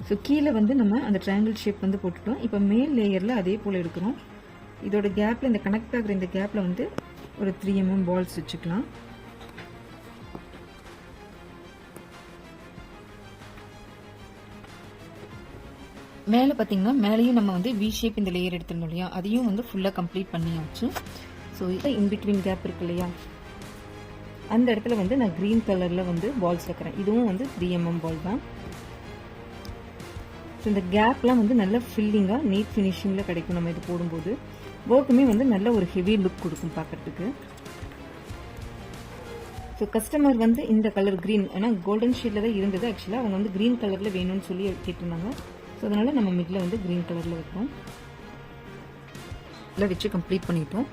So கீழே வந்து நம்ம அந்த ட்ரையாங்கிள் ஷேப் வந்து போட்டுட்டோம். இப்போ மேல் லேயரில் அதே போல் எடுக்கிறோம். இதோட கேப்பில், இந்த கனெக்ட் ஆகிற இந்த கேப்பில் வந்து ஒரு 3 mm பால்ஸ் வச்சுக்கலாம். மேலே பார்த்தீங்கன்னா மேலேயும் நம்ம வந்து வி ஷேப் இந்த லேயர் எடுத்துருந்தோம் இல்லையா, அதையும் வந்து ஃபுல்லாக கம்ப்ளீட் பண்ணியாச்சு. ஸோ இது இன்பிட்வீன் கேப் இருக்கு இல்லையா, அந்த இடத்துல வந்து நான் க்ரீன் கலரில் வந்து பால்ஸ் வைக்கிறேன். இதுவும் வந்து 3 mm பால் தான். ஸோ இந்த கேப்லாம் வந்து நல்ல ஃபில்லிங்காக நீட் ஃபினிஷிங்கில் கிடைக்கும். நம்ம இது போடும்போது ஒர்க்குமே வந்து நல்ல ஒரு ஹெவி லுக் கொடுக்கும் பார்க்குறதுக்கு. ஸோ கஸ்டமர் வந்து இந்த கலர் க்ரீன், ஏன்னா கோல்டன் ஷேடில் தான் இருந்தது. ஆக்சுவலாக அவங்க வந்து க்ரீன் கலரில் வேணும்னு சொல்லி கேட்டிருந்தாங்க. ஸோ அதனால் நம்ம மிடில் வந்து க்ரீன் கலரில் வைப்போம். எல்லாம் வச்சு கம்ப்ளீட் பண்ணிட்டோம்.